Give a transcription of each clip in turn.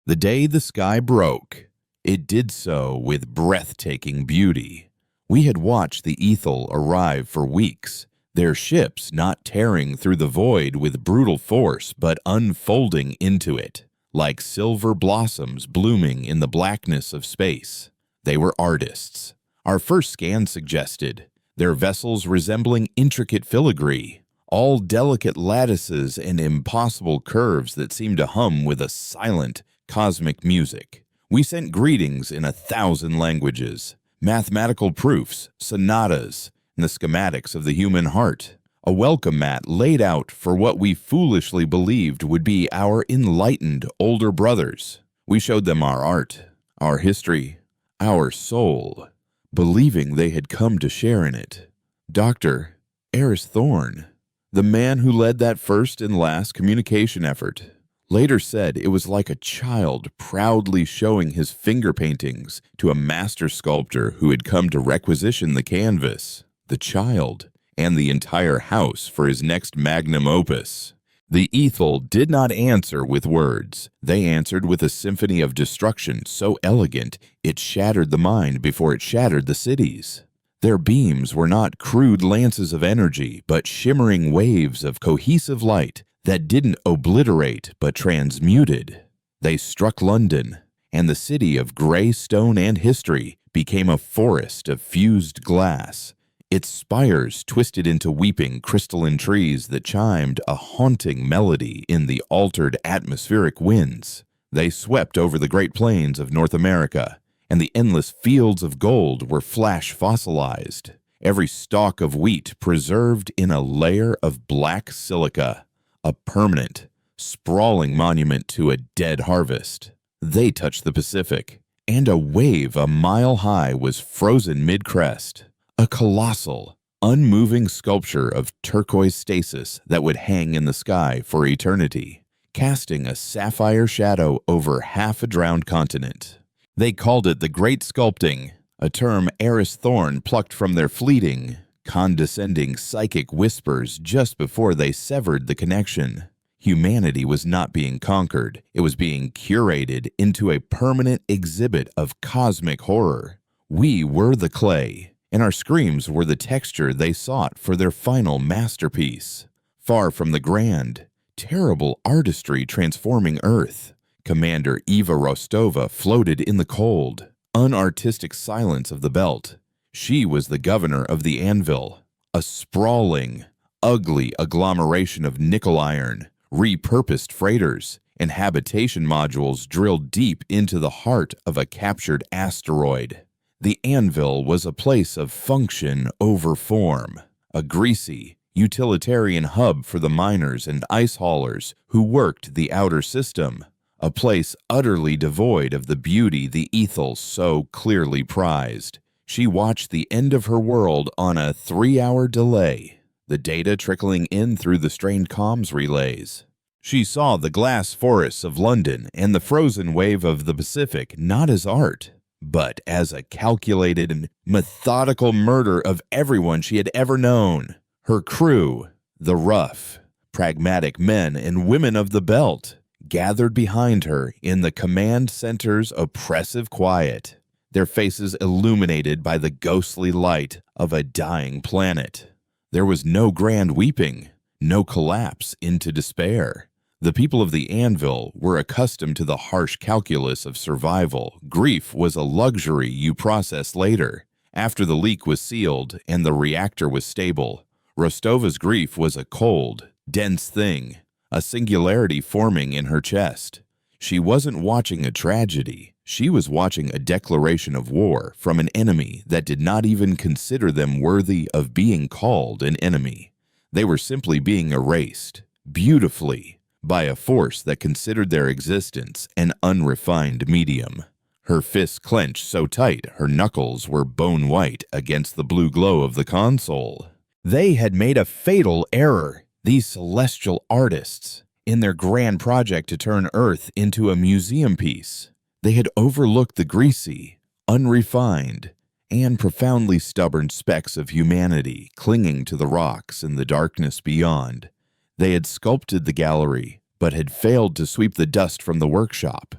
The day the sky broke, it did so with breathtaking beauty. We had watched the Ethel arrive for weeks, their ships not tearing through the void with brutal force but unfolding into it, like silver blossoms blooming in the blackness of space. They were artists. Our first scan suggested, their vessels resembling intricate filigree, all delicate lattices and impossible curves that seemed to hum with a silent, cosmic music. We sent greetings in 1,000 languages, mathematical proofs, sonatas, and the schematics of the human heart. A welcome mat laid out for what we foolishly believed would be our enlightened older brothers. We showed them our art, our history, our soul, believing they had come to share in it. Dr. Eris Thorne, the man who led that first and last communication effort, later said it was like a child proudly showing his finger paintings to a master sculptor who had come to requisition the canvas, the child, and the entire house for his next magnum opus. The Ethel did not answer with words. They answered with a symphony of destruction so elegant it shattered the mind before it shattered the cities. Their beams were not crude lances of energy, but shimmering waves of cohesive light that didn't obliterate but transmuted. They struck London, and the city of gray stone and history became a forest of fused glass, its spires twisted into weeping crystalline trees that chimed a haunting melody in the altered atmospheric winds. They swept over the Great Plains of North America, and the endless fields of gold were flash fossilized, every stalk of wheat preserved in a layer of black silica, a permanent, sprawling monument to a dead harvest. They touched the Pacific, and a wave a mile high was frozen mid-crest, a colossal, unmoving sculpture of turquoise stasis that would hang in the sky for eternity, casting a sapphire shadow over half a drowned continent. They called it the Great Sculpting, a term Eris Thorne plucked from their fleeting, condescending psychic whispers just before they severed the connection. Humanity was not being conquered. It was being curated into a permanent exhibit of cosmic horror. We were the clay, and our screams were the texture they sought for their final masterpiece. Far from the grand, terrible artistry transforming Earth, Commander Eva Rostova floated in the cold, unartistic silence of the belt. She was the governor of the Anvil, a sprawling, ugly agglomeration of nickel iron, repurposed freighters, and habitation modules drilled deep into the heart of a captured asteroid. The Anvil was a place of function over form, a greasy, utilitarian hub for the miners and ice haulers who worked the outer system, a place utterly devoid of the beauty the Ethel so clearly prized. She watched the end of her world on a 3-hour delay, the data trickling in through the strained comms relays. She saw the glass forests of London and the frozen wave of the Pacific not as art, but as a calculated and methodical murder of everyone she had ever known. Her crew, the rough, pragmatic men and women of the belt, gathered behind her in the command center's oppressive quiet, their faces illuminated by the ghostly light of a dying planet. There was no grand weeping, no collapse into despair. The people of the Anvil were accustomed to the harsh calculus of survival. Grief was a luxury you process later, after the leak was sealed and the reactor was stable. Rostova's grief was a cold, dense thing, a singularity forming in her chest. She wasn't watching a tragedy. She was watching a declaration of war from an enemy that did not even consider them worthy of being called an enemy. They were simply being erased, beautifully, by a force that considered their existence an unrefined medium. Her fists clenched so tight her knuckles were bone white against the blue glow of the console. They had made a fatal error, these celestial artists, in their grand project to turn Earth into a museum piece. They had overlooked the greasy, unrefined, and profoundly stubborn specks of humanity clinging to the rocks in the darkness beyond. They had sculpted the gallery, but had failed to sweep the dust from the workshop.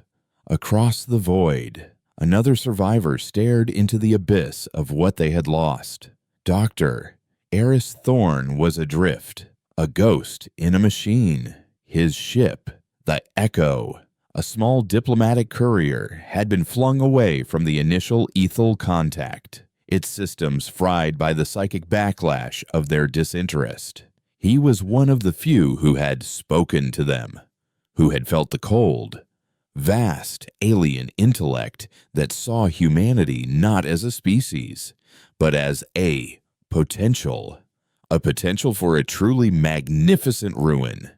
Across the void, another survivor stared into the abyss of what they had lost. Dr. Eris Thorne was adrift, a ghost in a machine. His ship, the Echo, a small diplomatic courier, had been flung away from the initial ethel contact, its systems fried by the psychic backlash of their disinterest. He was one of the few who had spoken to them, who had felt the cold, vast alien intellect that saw humanity not as a species, but as a potential for a truly magnificent ruin.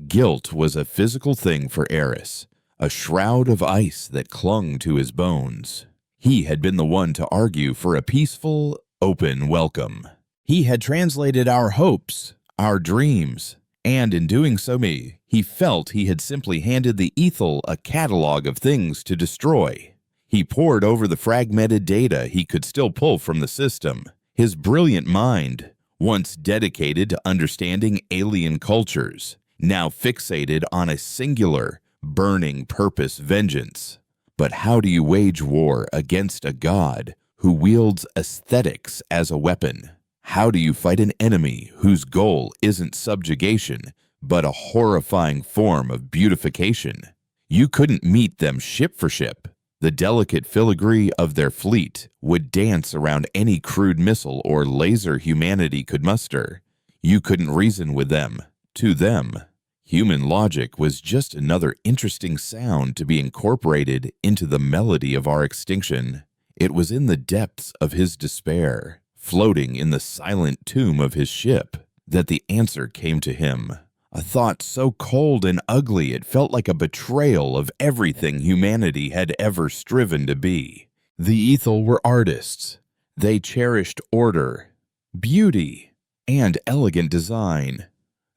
Guilt was a physical thing for Eris, a shroud of ice that clung to his bones. He had been the one to argue for a peaceful, open welcome. He had translated our hopes, our dreams, and in doing so, he felt he had simply handed the ethel a catalog of things to destroy. He pored over the fragmented data he could still pull from the system. His brilliant mind, once dedicated to understanding alien cultures, now fixated on a singular, burning purpose: vengeance. But how do you wage war against a god who wields aesthetics as a weapon? How do you fight an enemy whose goal isn't subjugation, but a horrifying form of beautification? You couldn't meet them ship for ship. The delicate filigree of their fleet would dance around any crude missile or laser humanity could muster. You couldn't reason with them. To them, human logic was just another interesting sound to be incorporated into the melody of our extinction. It was in the depths of his despair, floating in the silent tomb of his ship, that the answer came to him. A thought so cold and ugly it felt like a betrayal of everything humanity had ever striven to be. The ethel were artists. They cherished order, beauty, and elegant design.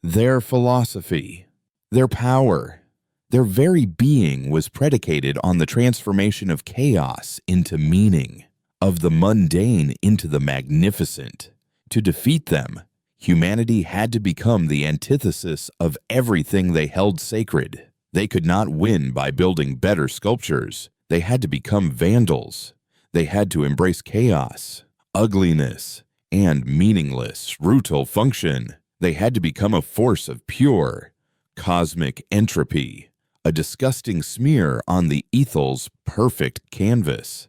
Their philosophy, their power, their very being was predicated on the transformation of chaos into meaning, of the mundane into the magnificent. To defeat them, humanity had to become the antithesis of everything they held sacred. They could not win by building better sculptures. They had to become vandals. They had to embrace chaos, ugliness, and meaningless, brutal function. They had to become a force of pure, cosmic entropy, a disgusting smear on the ethel's perfect canvas.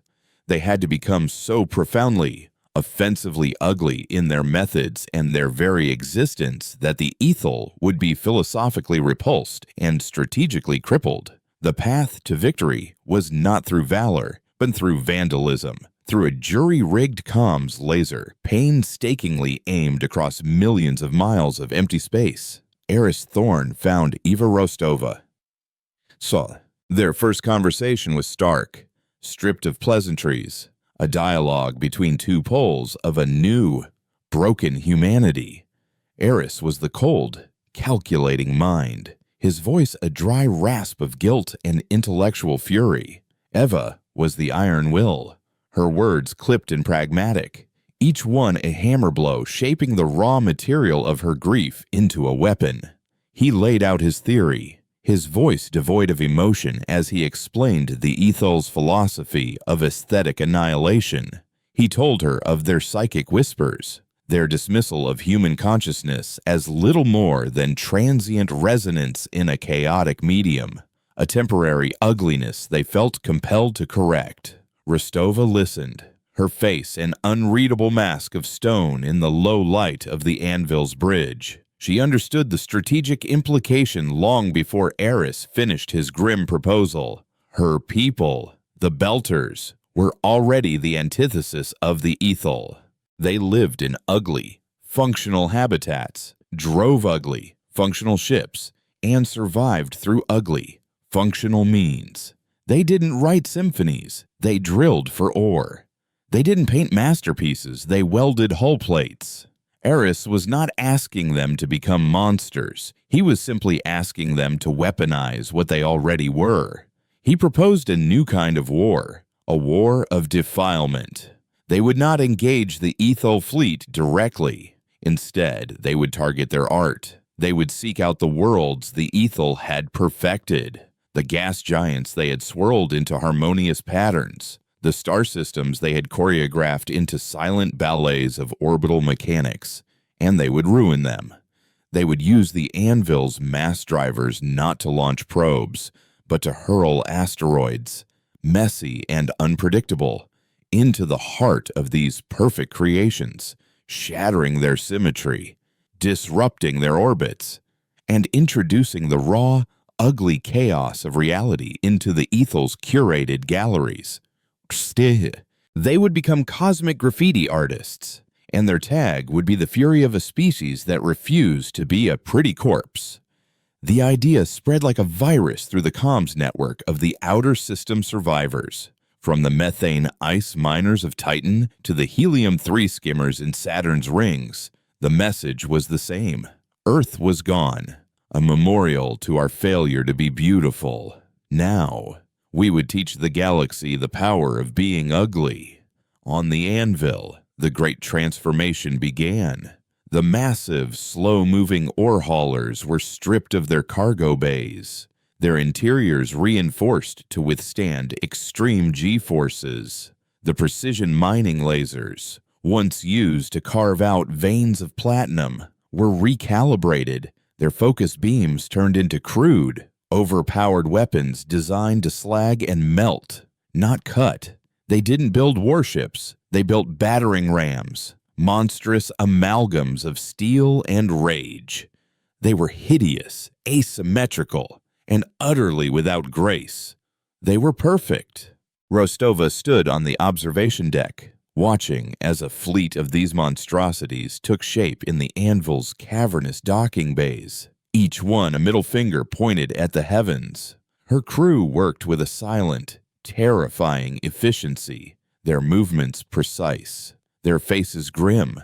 They had to become so profoundly, offensively ugly in their methods and their very existence that the ethel would be philosophically repulsed and strategically crippled. The path to victory was not through valor, but through vandalism, through a jury-rigged comms laser painstakingly aimed across millions of miles of empty space. Eris Thorne found Eva Rostova. So, their first conversation was stark, stripped of pleasantries, a dialogue between two poles of a new, broken humanity. Eris was the cold, calculating mind, his voice a dry rasp of guilt and intellectual fury. Eva was the iron will, her words clipped and pragmatic, each one a hammer blow shaping the raw material of her grief into a weapon. He laid out his theory, his voice devoid of emotion as he explained the ethel's philosophy of aesthetic annihilation. He told her of their psychic whispers, their dismissal of human consciousness as little more than transient resonance in a chaotic medium, a temporary ugliness they felt compelled to correct. Rostova listened, her face an unreadable mask of stone in the low light of the anvil's bridge. She understood the strategic implication long before Eris finished his grim proposal. Her people, the Belters, were already the antithesis of the ethel. They lived in ugly, functional habitats, drove ugly, functional ships, and survived through ugly, functional means. They didn't write symphonies, they drilled for ore. They didn't paint masterpieces, they welded hull plates. Eris was not asking them to become monsters. He was simply asking them to weaponize what they already were. He proposed a new kind of war, a war of defilement. They would not engage the ethel fleet directly. Instead, they would target their art. They would seek out the worlds the ethel had perfected. The gas giants they had swirled into harmonious patterns, the star systems they had choreographed into silent ballets of orbital mechanics, and they would ruin them. They would use the anvil's mass drivers not to launch probes, but to hurl asteroids, messy and unpredictable, into the heart of these perfect creations, shattering their symmetry, disrupting their orbits, and introducing the raw, ugly chaos of reality into the ethel's curated galleries. They would become cosmic graffiti artists, and their tag would be the fury of a species that refused to be a pretty corpse. The idea spread like a virus through the comms network of the outer system survivors, from the methane ice miners of Titan to the helium-3 skimmers in Saturn's rings. The message was the same. Earth was gone, a memorial to our failure to be beautiful. Now, we would teach the galaxy the power of being ugly. On the anvil, the great transformation began. The massive, slow-moving ore haulers were stripped of their cargo bays, their interiors reinforced to withstand extreme G-forces. The precision mining lasers, once used to carve out veins of platinum, were recalibrated, their focused beams turned into crude, overpowered weapons designed to slag and melt, not cut. They didn't build warships, they built battering rams, monstrous amalgams of steel and rage. They were hideous, asymmetrical, and utterly without grace. They were perfect. Rostova stood on the observation deck, watching as a fleet of these monstrosities took shape in the anvil's cavernous docking bays, each one a middle finger pointed at the heavens. Her crew worked with a silent, terrifying efficiency, their movements precise, their faces grim.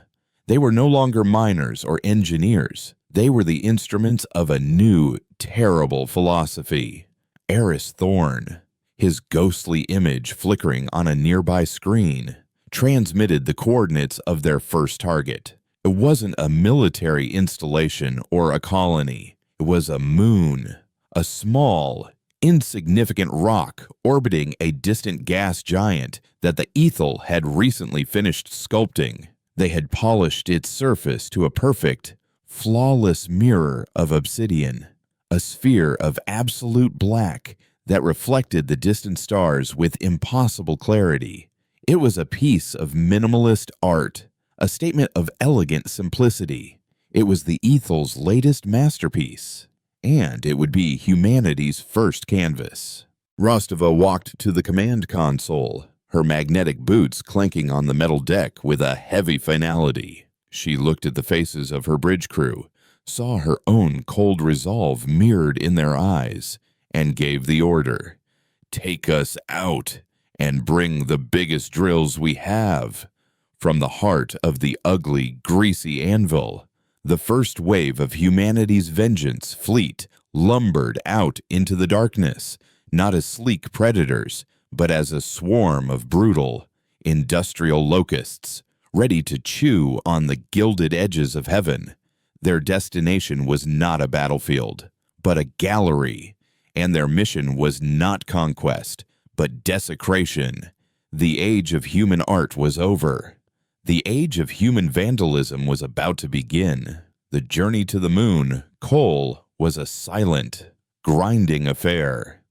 They were no longer miners or engineers. They were the instruments of a new, terrible philosophy. Eris Thorn, his ghostly image flickering on a nearby screen, transmitted the coordinates of their first target. It wasn't a military installation or a colony. It was a moon, a small, insignificant rock orbiting a distant gas giant that the Ethel had recently finished sculpting. They had polished its surface to a perfect, flawless mirror of obsidian, a sphere of absolute black that reflected the distant stars with impossible clarity. It was a piece of minimalist art, a statement of elegant simplicity. It was the Ethel's latest masterpiece, and it would be humanity's first canvas. Rostova walked to the command console, her magnetic boots clanking on the metal deck with a heavy finality. She looked at the faces of her bridge crew, saw her own cold resolve mirrored in their eyes, and gave the order, "Take us out and bring the biggest drills we have." From the heart of the ugly, greasy anvil, the first wave of humanity's vengeance fleet lumbered out into the darkness, not as sleek predators, but as a swarm of brutal, industrial locusts, ready to chew on the gilded edges of heaven. Their destination was not a battlefield, but a gallery, and their mission was not conquest, but desecration. The age of human art was over. The age of human vandalism was about to begin. The journey to the moon, Cole, was a silent, grinding affair.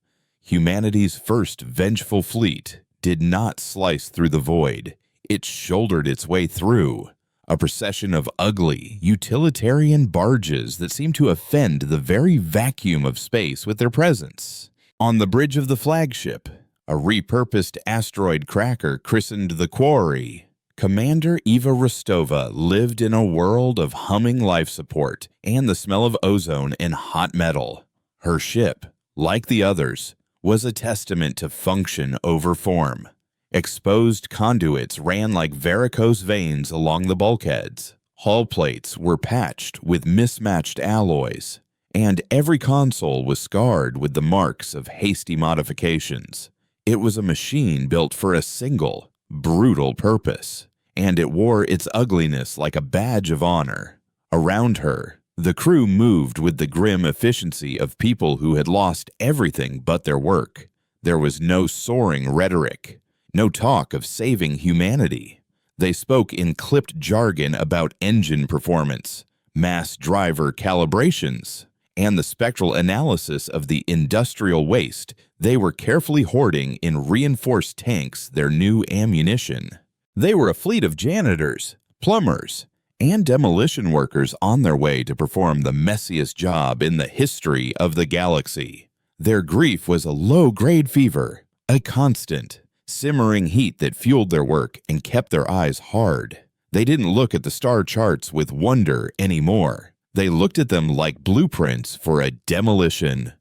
Humanity's first vengeful fleet did not slice through the void. It shouldered its way through, a procession of ugly, utilitarian barges that seemed to offend the very vacuum of space with their presence. On the bridge of the flagship, a repurposed asteroid cracker christened the Quarry, Commander Eva Rostova lived in a world of humming life support and the smell of ozone and hot metal. Her ship, like the others, was a testament to function over form. Exposed conduits ran like varicose veins along the bulkheads. Hull plates were patched with mismatched alloys, and every console was scarred with the marks of hasty modifications. It was a machine built for a single, brutal purpose, and it wore its ugliness like a badge of honor. Around her, The crew moved with the grim efficiency of people who had lost everything but their work. There was no soaring rhetoric, no talk of saving humanity. They spoke in clipped jargon about engine performance, mass driver calibrations, and the spectral analysis of the industrial waste they were carefully hoarding in reinforced tanks, their new ammunition. They were a fleet of janitors, plumbers, and demolition workers on their way to perform the messiest job in the history of the galaxy. Their grief was a low-grade fever, a constant, simmering heat that fueled their work and kept their eyes hard. They didn't look at the star charts with wonder anymore. They looked at them like blueprints for a demolition.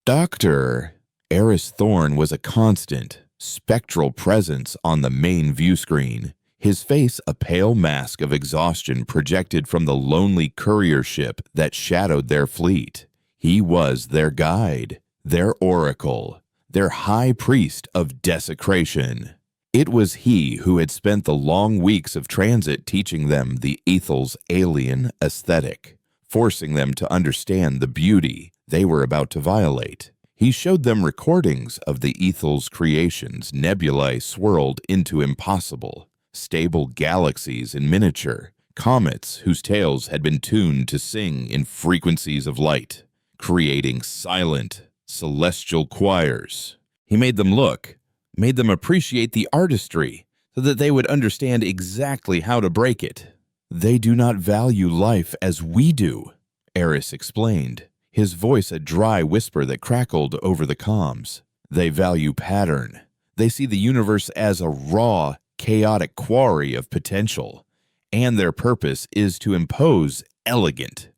Dr. Eris Thorne was a constant, spectral presence on the main view screen, his face a pale mask of exhaustion projected from the lonely courier ship that shadowed their fleet. He was their guide, their oracle, their high priest of desecration. It was he who had spent the long weeks of transit teaching them the Ethel's alien aesthetic, forcing them to understand the beauty they were about to violate. He showed them recordings of the Ethel's creations, nebulae swirled into impossible, stable galaxies in miniature, comets whose tails had been tuned to sing in frequencies of light, creating silent, celestial choirs. He made them look, made them appreciate the artistry so that they would understand exactly how to break it. They do not value life as we do, Eris explained, his voice a dry whisper that crackled over the comms. They value pattern. They see the universe as a raw, chaotic quarry of potential, and their purpose is to impose elegant,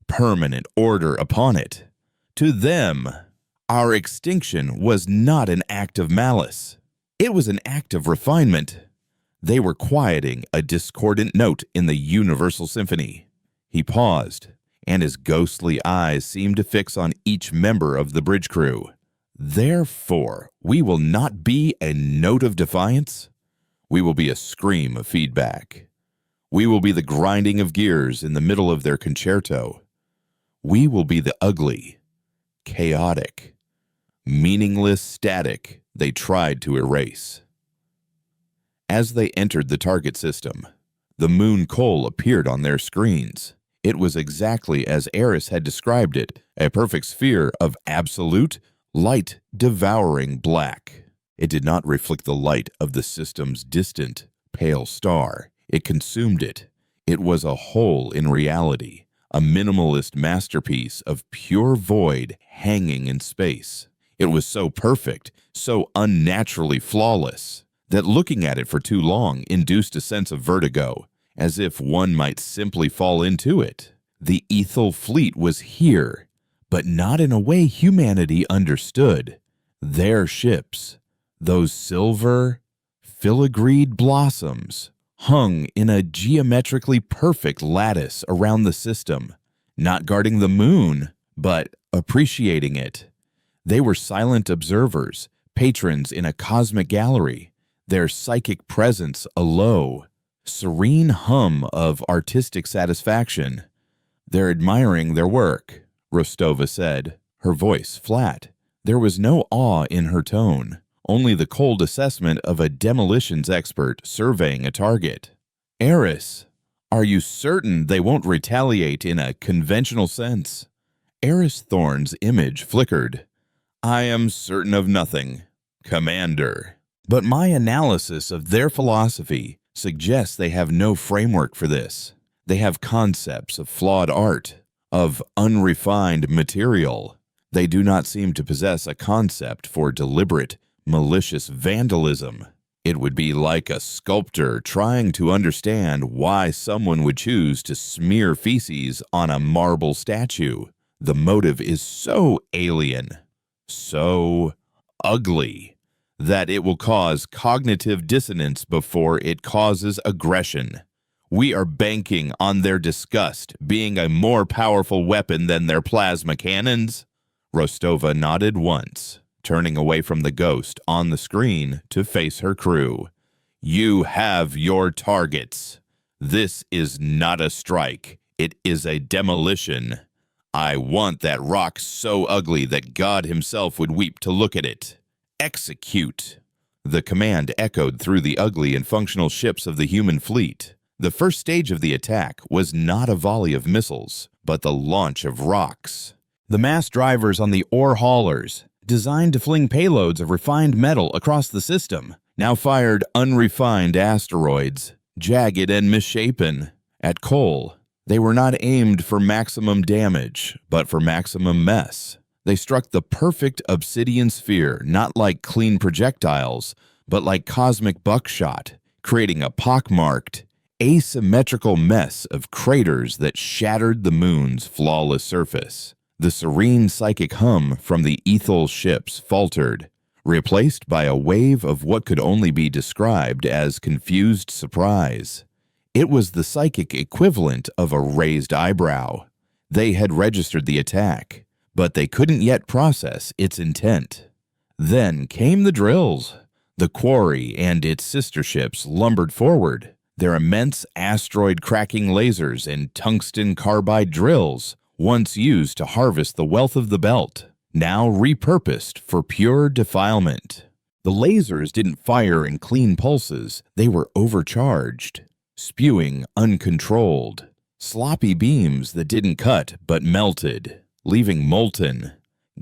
permanent order upon it. To them, our extinction was not an act of malice. It was an act of refinement. They were quieting a discordant note in the universal symphony. He paused, and his ghostly eyes seemed to fix on each member of the bridge crew. Therefore, we will not be a note of defiance. We will be a scream of feedback. We will be the grinding of gears in the middle of their concerto. We will be the ugly, chaotic, meaningless static they tried to erase. As they entered the target system, the moon coal appeared on their screens. It was exactly as Eris had described it, a perfect sphere of absolute, light-devouring black. It did not reflect the light of the system's distant, pale star. It consumed it. It was a hole in reality, a minimalist masterpiece of pure void hanging in space. It was so perfect, so unnaturally flawless, that looking at it for too long induced a sense of vertigo, as if one might simply fall into it. The Ethel fleet was here, but not in a way humanity understood. Their ships, those silver, filigreed blossoms, hung in a geometrically perfect lattice around the system, not guarding the moon, but appreciating it. They were silent observers, patrons in a cosmic gallery, their psychic presence a low, serene hum of artistic satisfaction. They're admiring their work, Rostova said, her voice flat. There was no awe in her tone, only the cold assessment of a demolitions expert surveying a target. Eris, are you certain they won't retaliate in a conventional sense? Eris Thorne's image flickered. I am certain of nothing, Commander. But my analysis of their philosophy suggests they have no framework for this. They have concepts of flawed art, of unrefined material. They do not seem to possess a concept for deliberate, malicious vandalism. It would be like a sculptor trying to understand why someone would choose to smear feces on a marble statue. The motive is so alien, so ugly, that it will cause cognitive dissonance before it causes aggression. We are banking on their disgust being a more powerful weapon than their plasma cannons. Rostova nodded once, turning away from the ghost on the screen to face her crew. You have your targets. This is not a strike. It is a demolition. I want that rock so ugly that God himself would weep to look at it. Execute. The command echoed through the ugly and functional ships of the human fleet. The first stage of the attack was not a volley of missiles, but the launch of rocks. The mass drivers on the ore haulers, designed to fling payloads of refined metal across the system, now fired unrefined asteroids, jagged and misshapen, at coal. They were not aimed for maximum damage, but for maximum mess. They struck the perfect obsidian sphere, not like clean projectiles, but like cosmic buckshot, creating a pockmarked, asymmetrical mess of craters that shattered the moon's flawless surface. The serene psychic hum from the ethel ships faltered, replaced by a wave of what could only be described as confused surprise. It was the psychic equivalent of a raised eyebrow. They had registered the attack, but they couldn't yet process its intent. Then came the drills. The quarry and its sister ships lumbered forward, their immense asteroid-cracking lasers and tungsten carbide drills, once used to harvest the wealth of the belt, now repurposed for pure defilement. The lasers didn't fire in clean pulses, they were overcharged, spewing uncontrolled, sloppy beams that didn't cut but melted, leaving molten,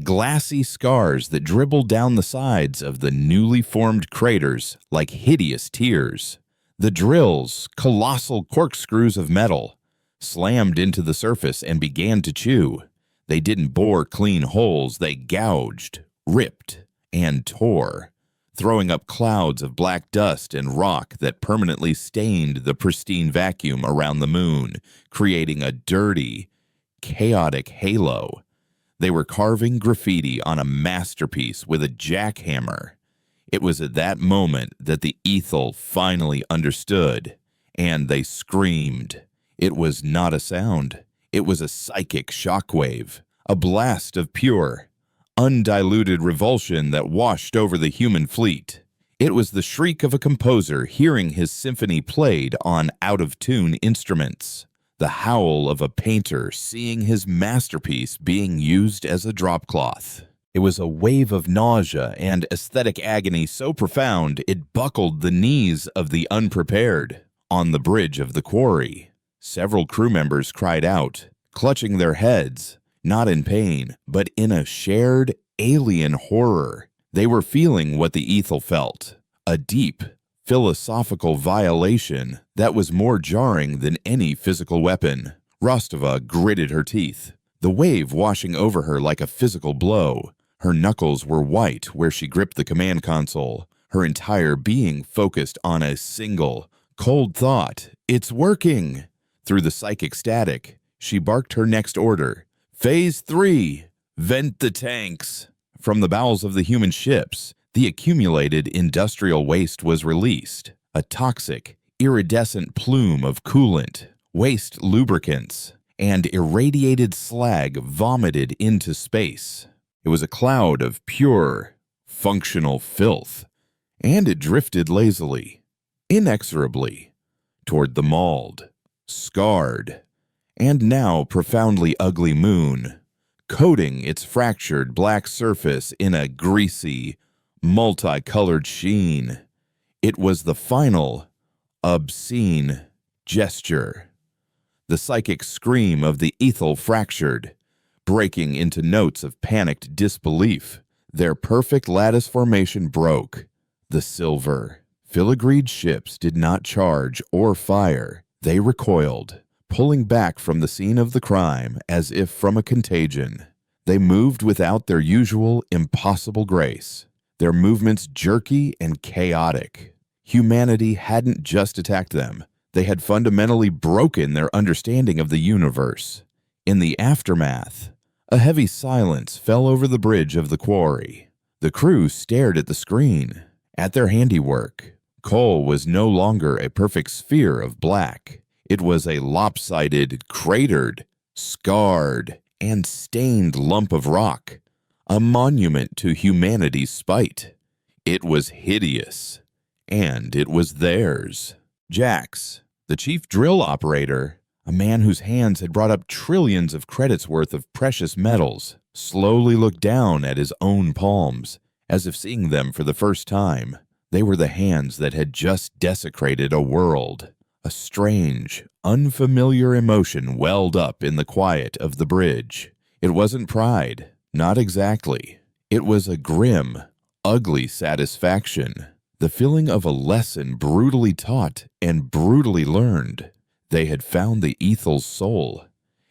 glassy scars that dribbled down the sides of the newly formed craters like hideous tears. The drills, colossal corkscrews of metal, slammed into the surface and began to chew. They didn't bore clean holes, they gouged, ripped, and tore, throwing up clouds of black dust and rock that permanently stained the pristine vacuum around the moon, creating a dirty, chaotic halo. They were carving graffiti on a masterpiece with a jackhammer. It was at that moment that the ethel finally understood, and they screamed. It was not a sound. It was a psychic shockwave, a blast of pure, undiluted revulsion that washed over the human fleet. It was the shriek of a composer hearing his symphony played on out-of-tune instruments, the howl of a painter seeing his masterpiece being used as a dropcloth. It was a wave of nausea and aesthetic agony so profound it buckled the knees of the unprepared. On the bridge of the quarry, several crew members cried out, clutching their heads, not in pain, but in a shared alien horror. They were feeling what the ethel felt, a deep, philosophical violation that was more jarring than any physical weapon. Rostova gritted her teeth, the wave washing over her like a physical blow. Her knuckles were white where she gripped the command console, her entire being focused on a single, cold thought. It's working! Through the psychic static, she barked her next order. Phase 3, vent the tanks. From the bowels of the human ships, the accumulated industrial waste was released, a toxic, iridescent plume of coolant, waste lubricants, and irradiated slag vomited into space. It was a cloud of pure, functional filth, and it drifted lazily, inexorably, toward the mauled, scarred, and now profoundly ugly moon, coating its fractured black surface in a greasy, multicolored sheen. It was the final, obscene gesture. The psychic scream of the ethel fractured, breaking into notes of panicked disbelief. Their perfect lattice formation broke. The silver, filigreed ships did not charge or fire. They recoiled, pulling back from the scene of the crime as if from a contagion. They moved without their usual impossible grace, their movements jerky and chaotic. Humanity hadn't just attacked them. They had fundamentally broken their understanding of the universe. In the aftermath, a heavy silence fell over the bridge of the quarry. The crew stared at the screen, at their handiwork. Coal was no longer a perfect sphere of black. It was a lopsided, cratered, scarred, and stained lump of rock, a monument to humanity's spite. It was hideous, and it was theirs. Jax, the chief drill operator, A man whose hands had brought up trillions of credits worth of precious metals slowly looked down at his own palms, as if seeing them for the first time. They were the hands that had just desecrated a world. A strange, unfamiliar emotion welled up in the quiet of the bridge. It wasn't pride, not exactly. It was a grim, ugly satisfaction, the feeling of a lesson brutally taught and brutally learned. They had found the Ethel's soul,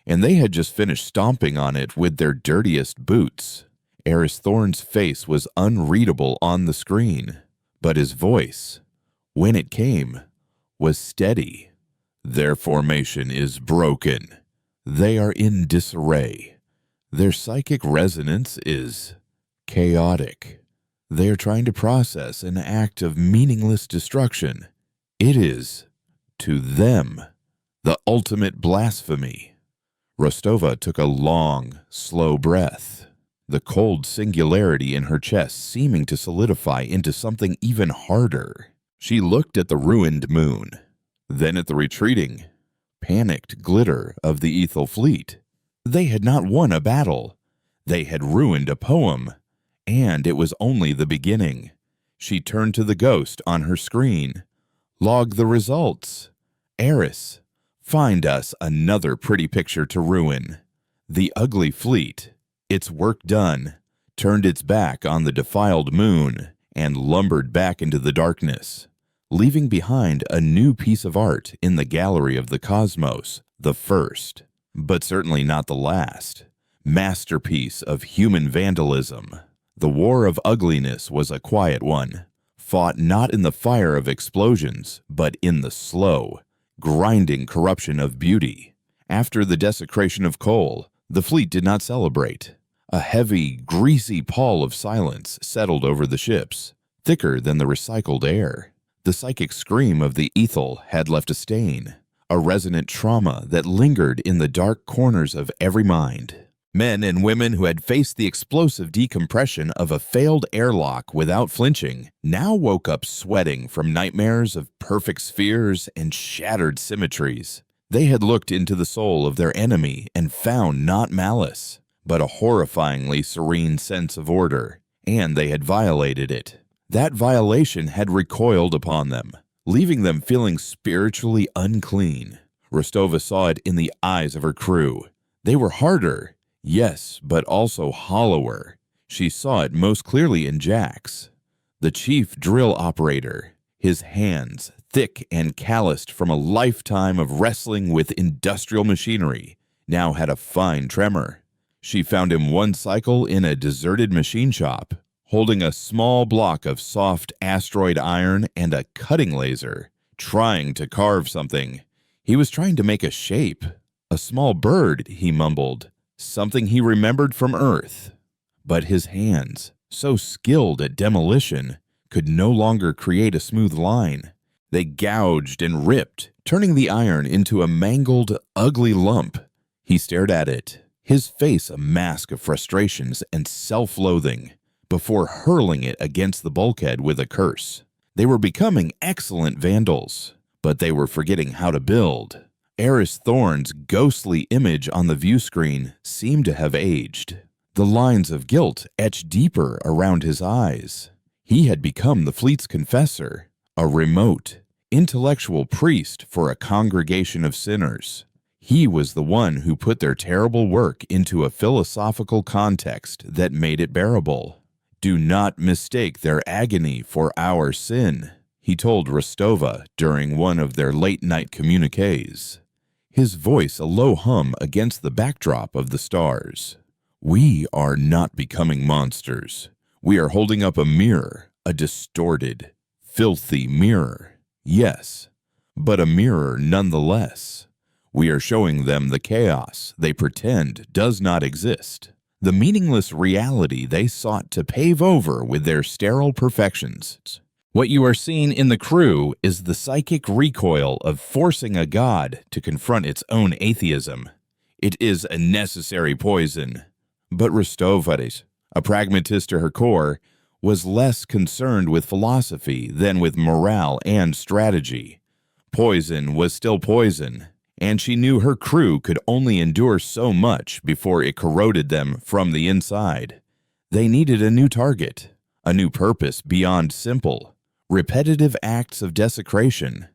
and they had just finished stomping on it with their dirtiest boots. Eris Thorn's face was unreadable on the screen, but his voice, when it came, was steady. Their formation is broken. They are in disarray. Their psychic resonance is chaotic. They are trying to process an act of meaningless destruction. It is, to them, the ultimate blasphemy. Rostova took a long, slow breath, the cold singularity in her chest seeming to solidify into something even harder. She looked at the ruined moon, then at the retreating, panicked glitter of the Ethel fleet. They had not won a battle. They had ruined a poem, and it was only the beginning. She turned to the ghost on her screen. Log the results. Eris, find us another pretty picture to ruin. The ugly fleet, its work done, turned its back on the defiled moon and lumbered back into the darkness, leaving behind a new piece of art in the gallery of the cosmos, the first, but certainly not the last, masterpiece of human vandalism. The war of ugliness was a quiet one, fought not in the fire of explosions, but in the slow, grinding corruption of beauty. After the desecration of coal, the fleet did not celebrate. A heavy, greasy pall of silence settled over the ships, thicker than the recycled air. The psychic scream of the Ethel had left a stain, a resonant trauma that lingered in the dark corners of every mind. Men and women who had faced the explosive decompression of a failed airlock without flinching now woke up sweating from nightmares of perfect spheres and shattered symmetries. They had looked into the soul of their enemy and found not malice, but a horrifyingly serene sense of order, and they had violated it. That violation had recoiled upon them, leaving them feeling spiritually unclean. Rostova saw it in the eyes of her crew. They were harder, yes, but also hollower. She saw it most clearly in Jax, the chief drill operator, his hands thick and calloused from a lifetime of wrestling with industrial machinery, now had a fine tremor. She found him one cycle in a deserted machine shop, holding a small block of soft asteroid iron and a cutting laser, trying to carve something. He was trying to make a shape. A small bird, he mumbled, something he remembered from Earth. But his hands, so skilled at demolition, could no longer create a smooth line. They gouged and ripped, turning the iron into a mangled, ugly lump. He stared at it, his face a mask of frustrations and self-loathing, before hurling it against the bulkhead with a curse. They were becoming excellent vandals, but they were forgetting how to build. Eris Thorn's ghostly image on the view screen seemed to have aged. The lines of guilt etched deeper around his eyes. He had become the fleet's confessor, a remote, intellectual priest for a congregation of sinners. He was the one who put their terrible work into a philosophical context that made it bearable. Do not mistake their agony for our sin, he told Rostova during one of their late-night communiques, his voice a low hum against the backdrop of the stars. We are not becoming monsters. We are holding up a mirror, a distorted, filthy mirror. Yes, but a mirror nonetheless. We are showing them the chaos they pretend does not exist, the meaningless reality they sought to pave over with their sterile perfections. What you are seeing in the crew is the psychic recoil of forcing a god to confront its own atheism. It is a necessary poison. But Rostova, a pragmatist to her core, was less concerned with philosophy than with morale and strategy. Poison was still poison, and she knew her crew could only endure so much before it corroded them from the inside. They needed a new target, a new purpose beyond simple, repetitive acts of desecration.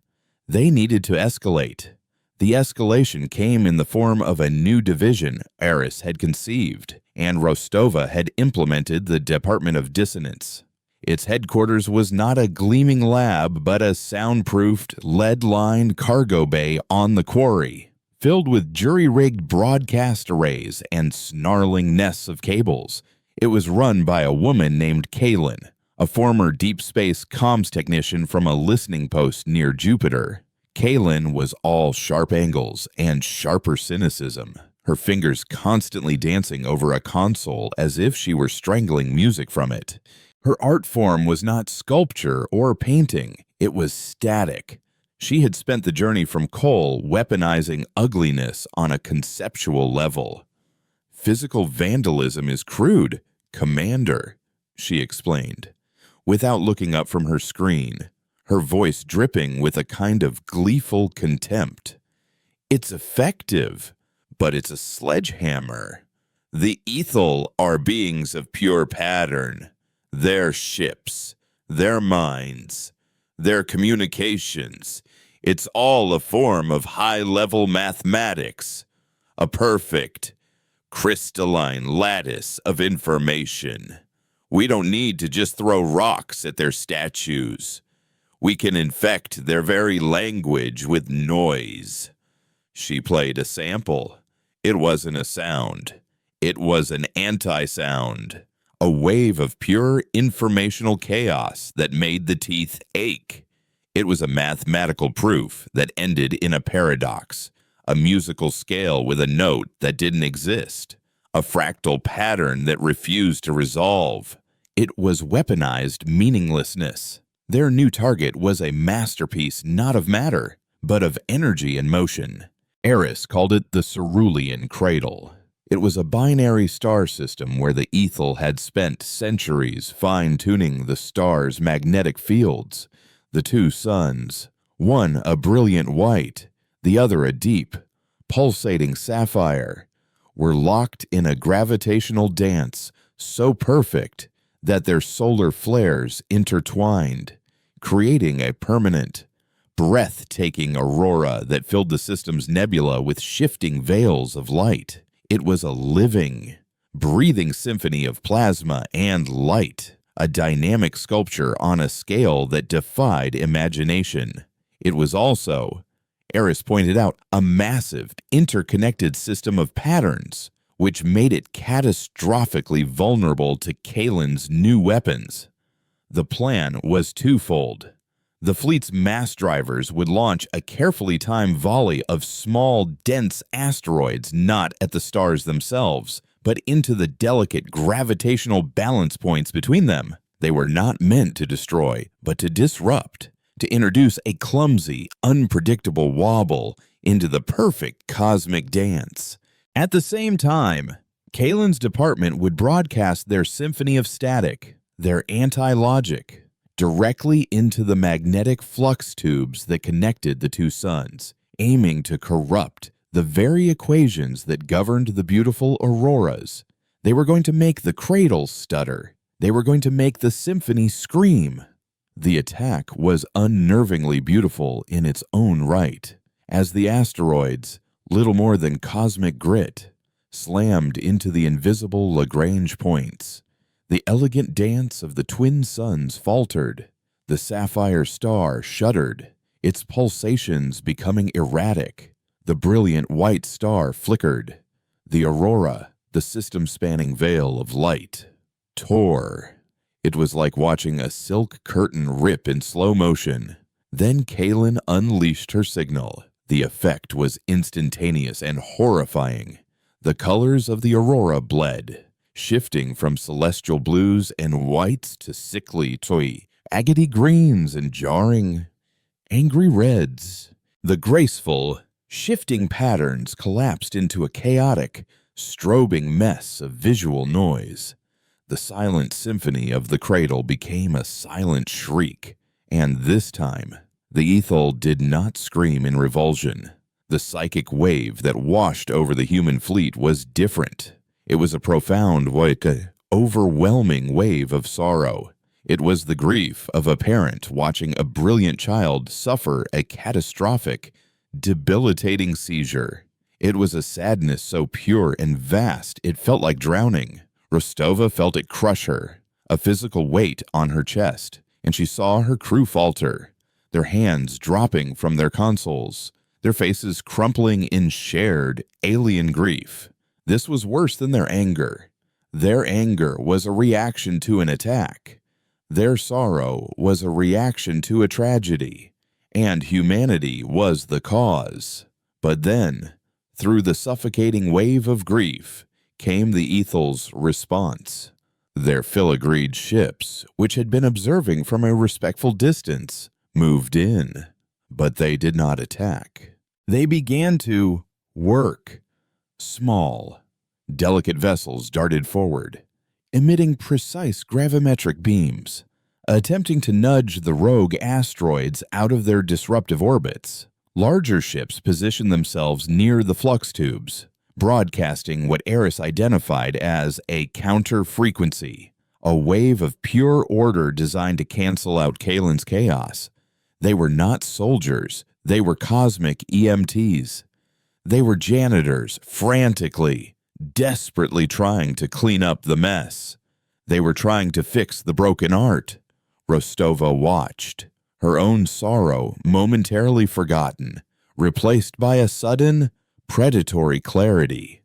They needed to escalate. The escalation came in the form of a new division Eris had conceived, and Rostova had implemented the Department of Dissonance. Its headquarters was not a gleaming lab, but a soundproofed, lead-lined cargo bay on the quarry, filled with jury-rigged broadcast arrays and snarling nests of cables. It was run by a woman named Kaylin, a former deep space comms technician from a listening post near Jupiter. Kaylin was all sharp angles and sharper cynicism, her fingers constantly dancing over a console as if she were strangling music from it. Her art form was not sculpture or painting, it was static. She had spent the journey from Cole weaponizing ugliness on a conceptual level. "Physical vandalism is crude, Commander," she explained, without looking up from her screen, her voice dripping with a kind of gleeful contempt. "It's effective, but it's a sledgehammer. The Ethel are beings of pure pattern. Their ships, their minds, their communications. It's all a form of high-level mathematics, a perfect, crystalline lattice of information. We don't need to just throw rocks at their statues. We can infect their very language with noise." She played a sample. It wasn't a sound. It was an anti-sound. A wave of pure informational chaos that made the teeth ache. It was a mathematical proof that ended in a paradox, a musical scale with a note that didn't exist, a fractal pattern that refused to resolve. It was weaponized meaninglessness. Their new target was a masterpiece not of matter, but of energy and motion. Eris called it the Cerulean Cradle. It was a binary star system where the Ethel had spent centuries fine-tuning the star's magnetic fields. The two suns, one a brilliant white, the other a deep, pulsating sapphire, were locked in a gravitational dance so perfect that their solar flares intertwined, creating a permanent, breathtaking aurora that filled the system's nebula with shifting veils of light. It was a living, breathing symphony of plasma and light, a dynamic sculpture on a scale that defied imagination. It was also, Eris pointed out, a massive, interconnected system of patterns, which made it catastrophically vulnerable to Kaylin's new weapons. The plan was twofold. The fleet's mass drivers would launch a carefully timed volley of small, dense asteroids not at the stars themselves, but into the delicate gravitational balance points between them. They were not meant to destroy, but to disrupt, to introduce a clumsy, unpredictable wobble into the perfect cosmic dance. At the same time, Kaylin's department would broadcast their symphony of static, their anti-logic, directly into the magnetic flux tubes that connected the two suns, aiming to corrupt the very equations that governed the beautiful auroras. They were going to make the cradle stutter. They were going to make the symphony scream. The attack was unnervingly beautiful in its own right, as the asteroids, little more than cosmic grit, slammed into the invisible Lagrange points. The elegant dance of the twin suns faltered. The sapphire star shuddered, its pulsations becoming erratic. The brilliant white star flickered. The aurora, the system-spanning veil of light, tore. It was like watching a silk curtain rip in slow motion. Then Kaylin unleashed her signal. The effect was instantaneous and horrifying. The colors of the aurora bled, shifting from celestial blues and whites to sickly agate greens and jarring, angry reds. The graceful, shifting patterns collapsed into a chaotic, strobing mess of visual noise. The silent symphony of the cradle became a silent shriek, and this time, the Ethel did not scream in revulsion. The psychic wave that washed over the human fleet was different. It was a profound, overwhelming wave of sorrow. It was the grief of a parent watching a brilliant child suffer a catastrophic, debilitating seizure. It was a sadness so pure and vast it felt like drowning. Rostova felt it crush her, a physical weight on her chest, and she saw her crew falter, their hands dropping from their consoles, their faces crumpling in shared, alien grief. This was worse than their anger. Their anger was a reaction to an attack. Their sorrow was a reaction to a tragedy, and humanity was the cause. But then, through the suffocating wave of grief, came the Ethel's response. Their filigreed ships, which had been observing from a respectful distance, moved in, but they did not attack. They began to work. Small, delicate vessels darted forward, emitting precise gravimetric beams, attempting to nudge the rogue asteroids out of their disruptive orbits. Larger ships positioned themselves near the flux tubes, broadcasting what Eris identified as a counter-frequency, a wave of pure order designed to cancel out Kalen's chaos. They were not soldiers, they were cosmic EMTs. They were janitors, frantically, desperately trying to clean up the mess. They were trying to fix the broken art. Rostova watched, her own sorrow momentarily forgotten, replaced by a sudden, predatory clarity.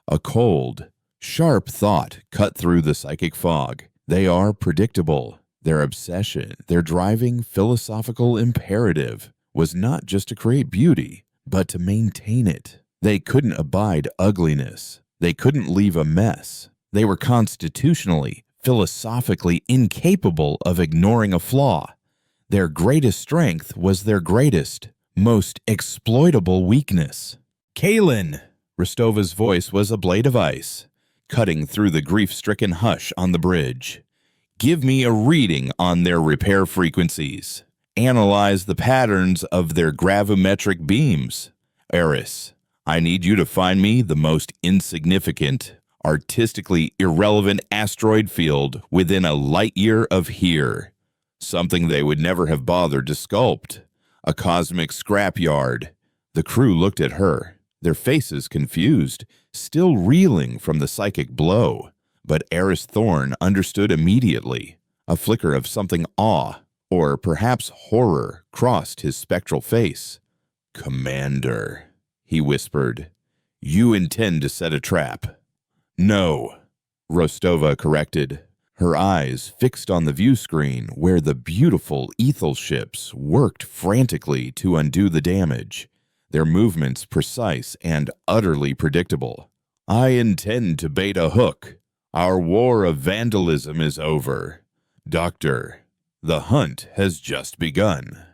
A cold, sharp thought cut through the psychic fog. They are predictable. Their obsession, their driving philosophical imperative, was not just to create beauty, but to maintain it. They couldn't abide ugliness. They couldn't leave a mess. They were constitutionally, philosophically incapable of ignoring a flaw. Their greatest strength was their greatest, most exploitable weakness. Kalen! Rostova's voice was a blade of ice, cutting through the grief-stricken hush on the bridge. Give me a reading on their repair frequencies. Analyze the patterns of their gravimetric beams. Eris, I need you to find me the most insignificant, artistically irrelevant asteroid field within a light year of here. Something they would never have bothered to sculpt. A cosmic scrapyard. The crew looked at her, their faces confused, still reeling from the psychic blow. But Eris Thorne understood immediately. A flicker of something awe, or perhaps horror, crossed his spectral face. Commander, he whispered, you intend to set a trap. No, Rostova corrected, her eyes fixed on the view screen where the beautiful Ethel ships worked frantically to undo the damage, their movements precise and utterly predictable. I intend to bait a hook. Our war of vandalism is over. Doctor, the hunt has just begun.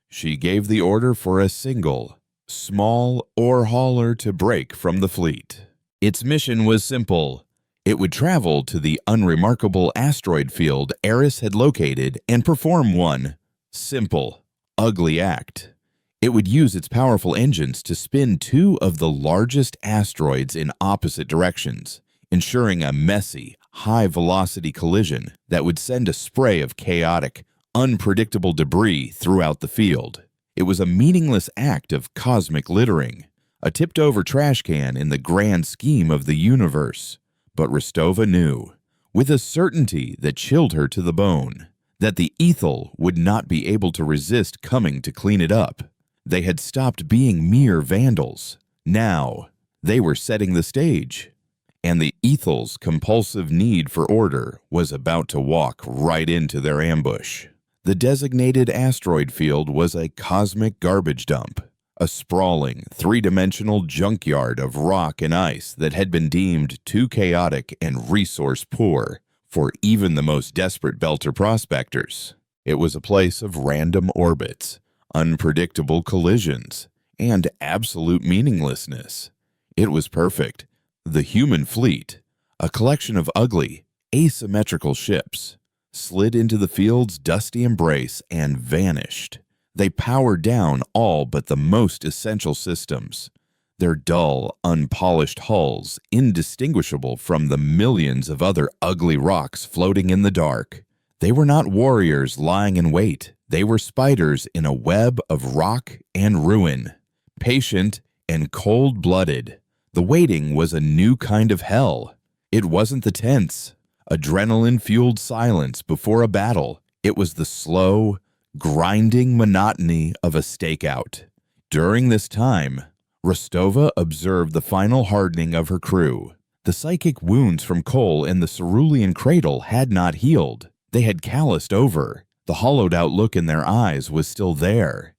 She gave the order for a single, small ore hauler to break from the fleet. Its mission was simple. It would travel to the unremarkable asteroid field Eris had located and perform one simple, ugly act. It would use its powerful engines to spin two of the largest asteroids in opposite directions, ensuring a messy, high-velocity collision that would send a spray of chaotic, unpredictable debris throughout the field. It was a meaningless act of cosmic littering, a tipped-over trash can in the grand scheme of the universe. But Rostova knew, with a certainty that chilled her to the bone, that the Ethel would not be able to resist coming to clean it up. They had stopped being mere vandals. Now, they were setting the stage. And the Ethel's compulsive need for order was about to walk right into their ambush. The designated asteroid field was a cosmic garbage dump, a sprawling, three-dimensional junkyard of rock and ice that had been deemed too chaotic and resource-poor for even the most desperate Belter prospectors. It was a place of random orbits, unpredictable collisions, and absolute meaninglessness. It was perfect. The human fleet, a collection of ugly, asymmetrical ships, slid into the field's dusty embrace and vanished. They powered down all but the most essential systems. Their dull, unpolished hulls, indistinguishable from the millions of other ugly rocks floating in the dark. They were not warriors lying in wait. They were spiders in a web of rock and ruin. Patient and cold-blooded. The waiting was a new kind of hell. It wasn't the tense, adrenaline-fueled silence before a battle. It was the slow, grinding monotony of a stakeout. During this time, Rostova observed the final hardening of her crew. The psychic wounds from Cole in the cerulean cradle had not healed. They had calloused over. The hollowed-out look in their eyes was still there.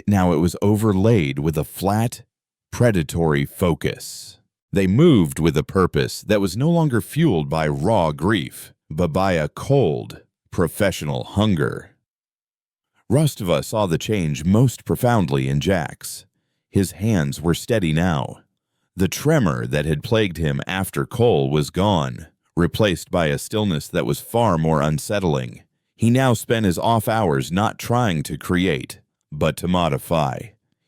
Now it was overlaid with a flat, predatory focus. They moved with a purpose that was no longer fueled by raw grief, but by a cold, professional hunger. Rostova saw the change most profoundly in Jax. His hands were steady now. The tremor that had plagued him after Cole was gone, replaced by a stillness that was far more unsettling. He now spent his off hours not trying to create, but to modify.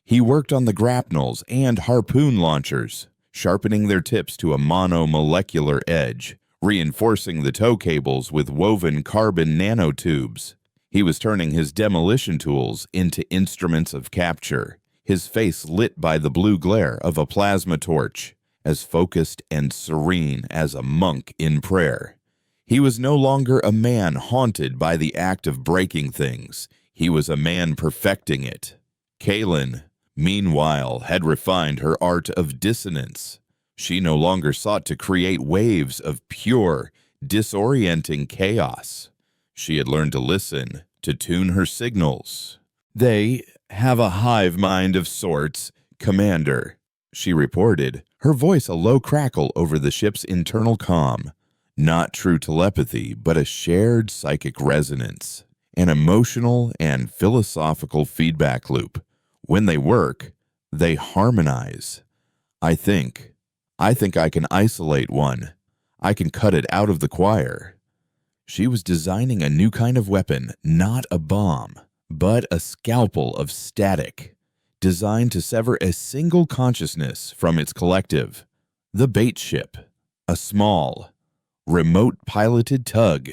He worked on the grapnels and harpoon launchers, sharpening their tips to a monomolecular edge, reinforcing the tow cables with woven carbon nanotubes. He was turning his demolition tools into instruments of capture, his face lit by the blue glare of a plasma torch, as focused and serene as a monk in prayer. He was no longer a man haunted by the act of breaking things. He was a man perfecting it. Kaylin, meanwhile, had refined her art of dissonance. She no longer sought to create waves of pure, disorienting chaos. She had learned to listen, to tune her signals. "They have a hive mind of sorts, Commander," she reported, her voice a low crackle over the ship's internal comm. Not true telepathy, but a shared psychic resonance, an emotional and philosophical feedback loop. When they work, they harmonize. I think I can isolate one. I can cut it out of the choir." She was designing a new kind of weapon, not a bomb, but a scalpel of static, designed to sever a single consciousness from its collective. The bait ship, a small, remote-piloted tug,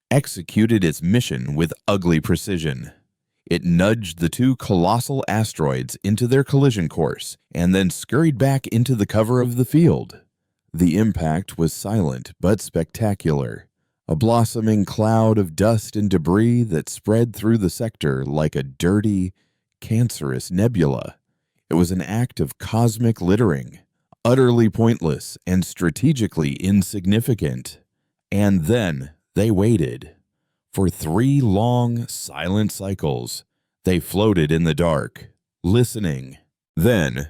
executed its mission with ugly precision. It nudged the two colossal asteroids into their collision course and then scurried back into the cover of the field. The impact was silent but spectacular, a blossoming cloud of dust and debris that spread through the sector like a dirty, cancerous nebula. It was an act of cosmic littering, utterly pointless and strategically insignificant. And then they waited. For 3 long, silent cycles, they floated in the dark, listening. Then,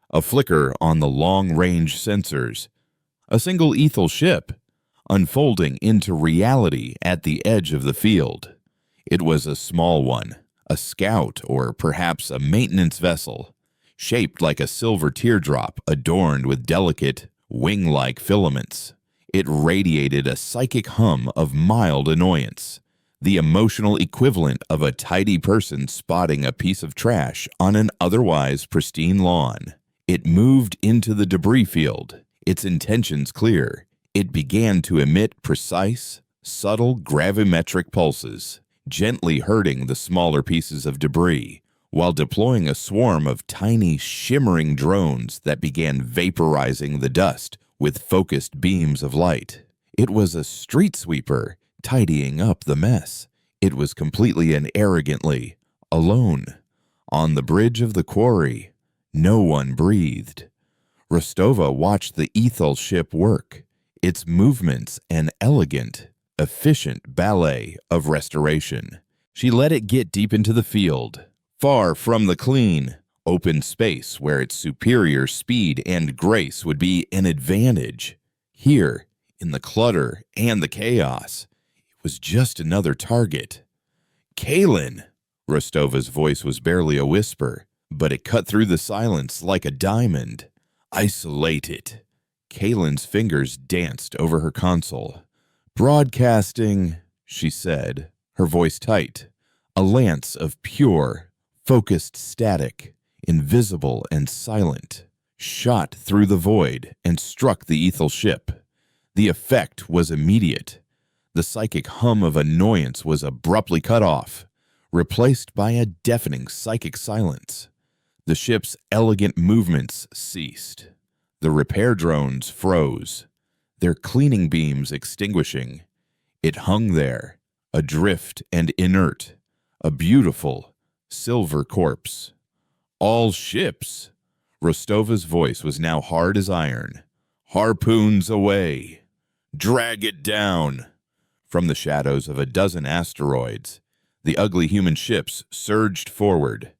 a flicker on the long-range sensors. A single ethel ship, unfolding into reality at the edge of the field. It was a small one, a scout or perhaps a maintenance vessel, shaped like a silver teardrop adorned with delicate, wing-like filaments. It radiated a psychic hum of mild annoyance, the emotional equivalent of a tidy person spotting a piece of trash on an otherwise pristine lawn. It moved into the debris field, its intentions clear. It began to emit precise, subtle gravimetric pulses, gently hurting the smaller pieces of debris, while deploying a swarm of tiny, shimmering drones that began vaporizing the dust with focused beams of light. It was a street sweeper, tidying up the mess. It was completely and arrogantly alone. On the bridge of the quarry, no one breathed. Rostova watched the ethel ship work, its movements an elegant, efficient ballet of restoration. She let it get deep into the field, far from the clean, open space where its superior speed and grace would be an advantage. Here, in the clutter and the chaos, was just another target. "Kaylin!" Rostova's voice was barely a whisper, but it cut through the silence like a diamond. "Isolate it." Kaylin's fingers danced over her console. "Broadcasting," she said, her voice tight. A lance of pure, focused static, invisible and silent, shot through the void and struck the Ethel ship. The effect was immediate. The psychic hum of annoyance was abruptly cut off, replaced by a deafening psychic silence. The ship's elegant movements ceased. The repair drones froze, their cleaning beams extinguishing. It hung there, adrift and inert, a beautiful silver corpse. All ships! Rostova's voice was now hard as iron. Harpoons away! Drag it down! From the shadows of a dozen asteroids, the ugly human ships surged forward.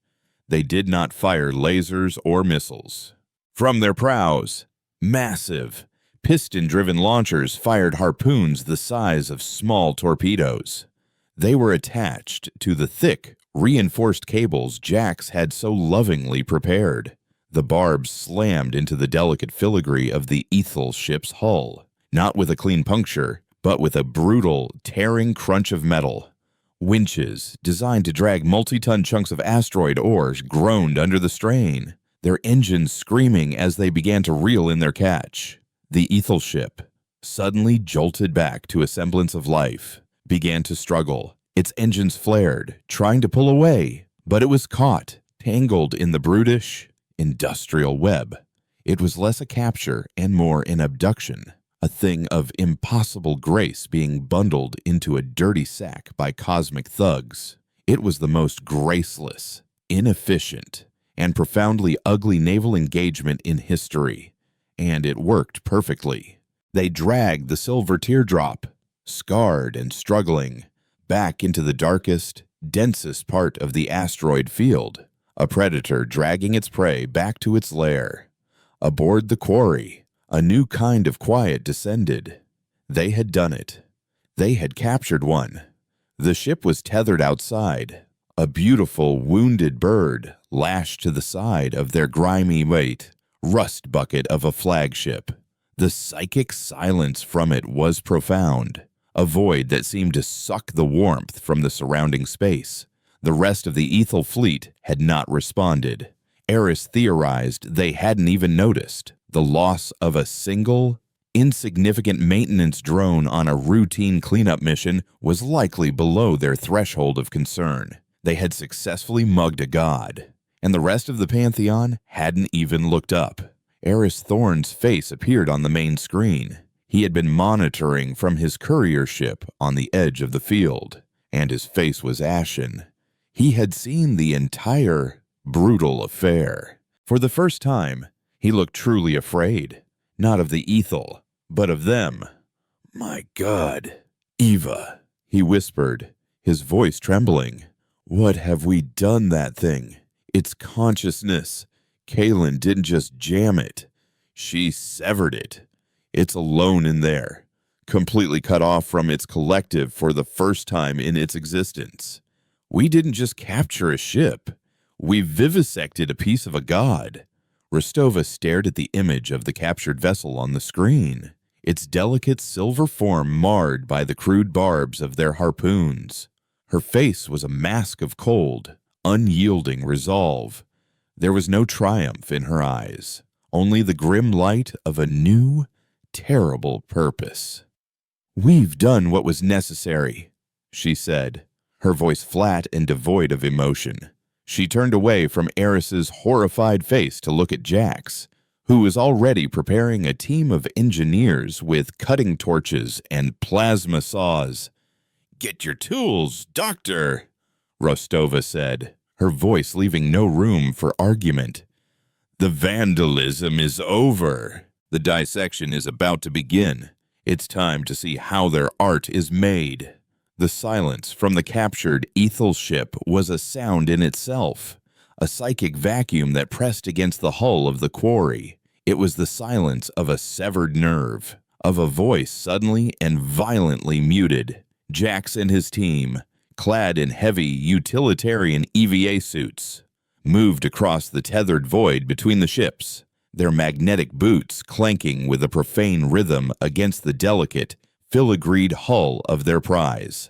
They did not fire lasers or missiles. From their prows, massive, piston-driven launchers fired harpoons the size of small torpedoes. They were attached to the thick, reinforced cables Jax had so lovingly prepared. The barbs slammed into the delicate filigree of the Ethel ship's hull, not with a clean puncture, but with a brutal, tearing crunch of metal. Winches, designed to drag multi-ton chunks of asteroid ores, groaned under the strain, their engines screaming as they began to reel in their catch. The Ethel ship, suddenly jolted back to a semblance of life, began to struggle. Its engines flared, trying to pull away, but it was caught, tangled in the brutish, industrial web. It was less a capture and more an abduction, a thing of impossible grace being bundled into a dirty sack by cosmic thugs. It was the most graceless, inefficient, and profoundly ugly naval engagement in history, and it worked perfectly. They dragged the silver teardrop, scarred and struggling, back into the darkest, densest part of the asteroid field, a predator dragging its prey back to its lair. Aboard the quarry, a new kind of quiet descended. They had done it. They had captured one. The ship was tethered outside, a beautiful wounded bird lashed to the side of their grimy mate, rust bucket of a flagship. The psychic silence from it was profound, a void that seemed to suck the warmth from the surrounding space. The rest of the Ethel fleet had not responded. Eris theorized they hadn't even noticed. The loss of a single, insignificant maintenance drone on a routine cleanup mission was likely below their threshold of concern. They had successfully mugged a god, and the rest of the Pantheon hadn't even looked up. Eris Thorne's face appeared on the main screen. He had been monitoring from his courier ship on the edge of the field, and his face was ashen. He had seen the entire brutal affair. For the first time, he looked truly afraid, not of the Ethel, but of them. "My God, Eva," he whispered, his voice trembling. "What have we done that thing? Its consciousness. Kaylin didn't just jam it. She severed it. It's alone in there, completely cut off from its collective for the first time in its existence. We didn't just capture a ship. We vivisected a piece of a god." Rostova stared at the image of the captured vessel on the screen, its delicate silver form marred by the crude barbs of their harpoons. Her face was a mask of cold, unyielding resolve. There was no triumph in her eyes, only the grim light of a new, terrible purpose. "We've done what was necessary," she said, her voice flat and devoid of emotion. She turned away from Eris's horrified face to look at Jax, who was already preparing a team of engineers with cutting torches and plasma saws. "Get your tools, Doctor," Rostova said, her voice leaving no room for argument. "The vandalism is over. The dissection is about to begin. It's time to see how their art is made." The silence from the captured Ethel ship was a sound in itself, a psychic vacuum that pressed against the hull of the quarry. It was the silence of a severed nerve, of a voice suddenly and violently muted. Jax and his team, clad in heavy utilitarian EVA suits, moved across the tethered void between the ships, their magnetic boots clanking with a profane rhythm against the delicate, filigreed hull of their prize.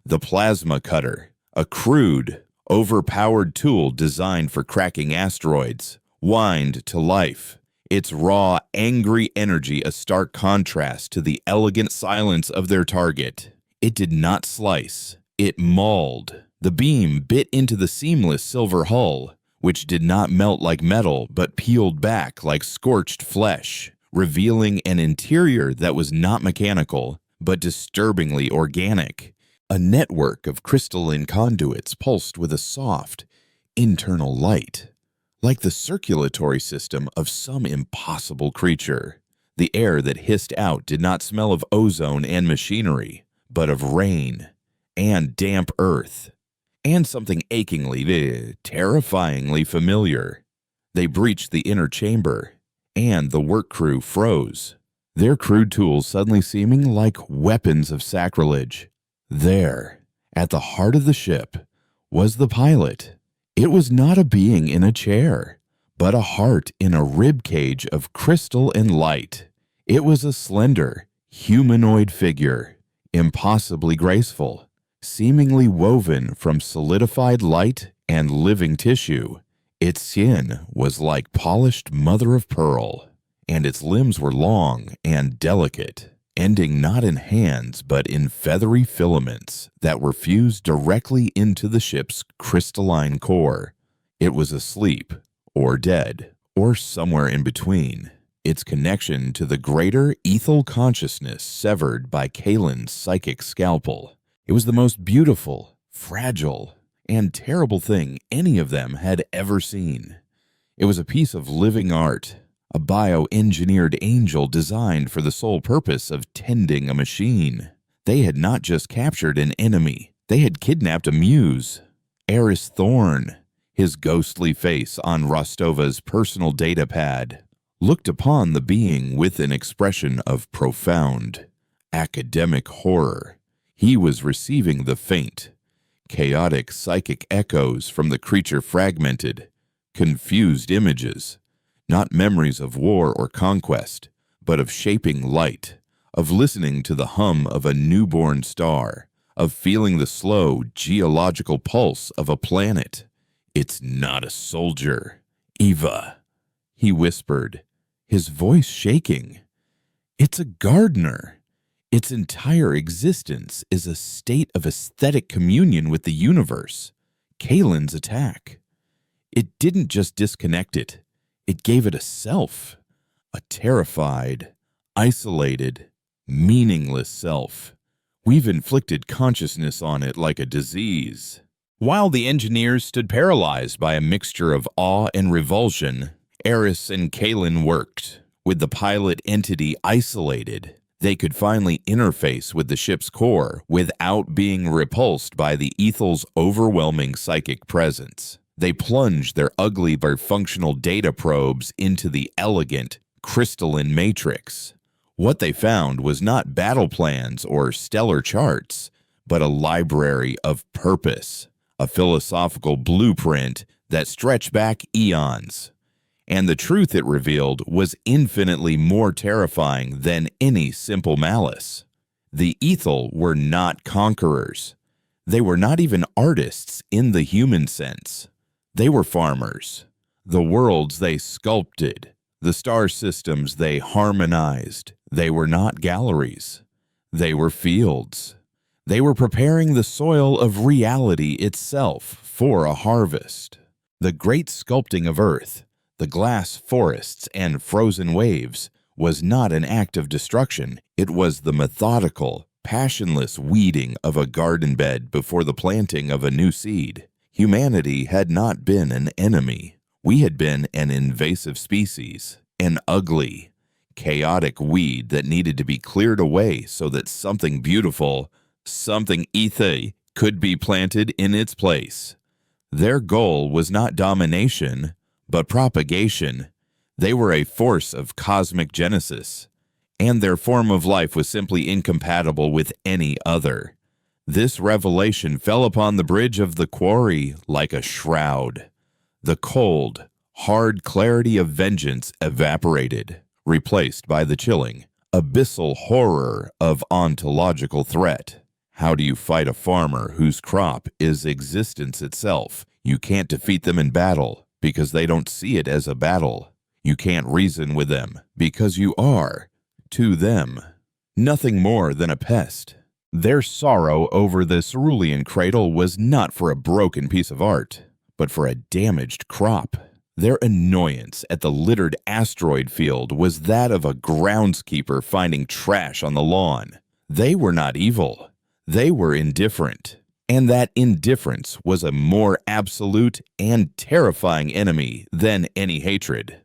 The plasma cutter, a crude, overpowered tool designed for cracking asteroids, whined to life, its raw, angry energy a stark contrast to the elegant silence of their target. It did not slice, it mauled. The beam bit into the seamless silver hull, which did not melt like metal but peeled back like scorched flesh, revealing an interior that was not mechanical, but disturbingly organic. A network of crystalline conduits pulsed with a soft, internal light, like the circulatory system of some impossible creature. The air that hissed out did not smell of ozone and machinery, but of rain and damp earth, and something achingly, terrifyingly familiar. They breached the inner chamber, and the work crew froze, their crude tools suddenly seeming like weapons of sacrilege. There, at the heart of the ship, was the pilot. It was not a being in a chair, but a heart in a rib cage of crystal and light. It was a slender, humanoid figure, impossibly graceful, seemingly woven from solidified light and living tissue. Its skin was like polished mother of pearl, and its limbs were long and delicate, ending not in hands but in feathery filaments that were fused directly into the ship's crystalline core. It was asleep, or dead, or somewhere in between, its connection to the greater ethel consciousness severed by Kalen's psychic scalpel. It was the most beautiful, fragile, and terrible thing any of them had ever seen. It was a piece of living art, a bioengineered angel designed for the sole purpose of tending a machine. They had not just captured an enemy, they had kidnapped a muse. Eris Thorn, his ghostly face on Rostova's personal data pad, looked upon the being with an expression of profound, academic horror. He was receiving the faint, chaotic psychic echoes from the creature fragmented, confused images, not memories of war or conquest, but of shaping light, of listening to the hum of a newborn star, of feeling the slow geological pulse of a planet. "It's not a soldier, Eva," he whispered, his voice shaking. "It's a gardener. Its entire existence is a state of aesthetic communion with the universe. Kalen's attack. It didn't just disconnect it. It gave it a self, a terrified, isolated, meaningless self. We've inflicted consciousness on it like a disease." While the engineers stood paralyzed by a mixture of awe and revulsion, Eris and Kalen worked. With the pilot entity isolated, they could finally interface with the ship's core without being repulsed by the ethel's overwhelming psychic presence. They plunged their ugly but functional data probes into the elegant, crystalline matrix. What they found was not battle plans or stellar charts, but a library of purpose, a philosophical blueprint that stretched back eons. And the truth it revealed was infinitely more terrifying than any simple malice. The ethel were not conquerors. They were not even artists in the human sense. They were farmers. The worlds they sculpted, the star systems they harmonized, they were not galleries. They were fields. They were preparing the soil of reality itself for a harvest. The great sculpting of Earth, the glass forests and frozen waves, was not an act of destruction. It was the methodical, passionless weeding of a garden bed before the planting of a new seed. Humanity had not been an enemy. We had been an invasive species, an ugly, chaotic weed that needed to be cleared away so that something beautiful, something ethe, could be planted in its place. Their goal was not domination, but propagation. They were a force of cosmic genesis, and their form of life was simply incompatible with any other. This revelation fell upon the bridge of the quarry like a shroud. The cold, hard clarity of vengeance evaporated, replaced by the chilling, abyssal horror of ontological threat. How do you fight a farmer whose crop is existence itself? You can't defeat them in battle because they don't see it as a battle. You can't reason with them because you are, to them, nothing more than a pest. Their sorrow over the cerulean cradle was not for a broken piece of art, but for a damaged crop. Their annoyance at the littered asteroid field was that of a groundskeeper finding trash on the lawn. They were not evil. They were indifferent. And that indifference was a more absolute and terrifying enemy than any hatred.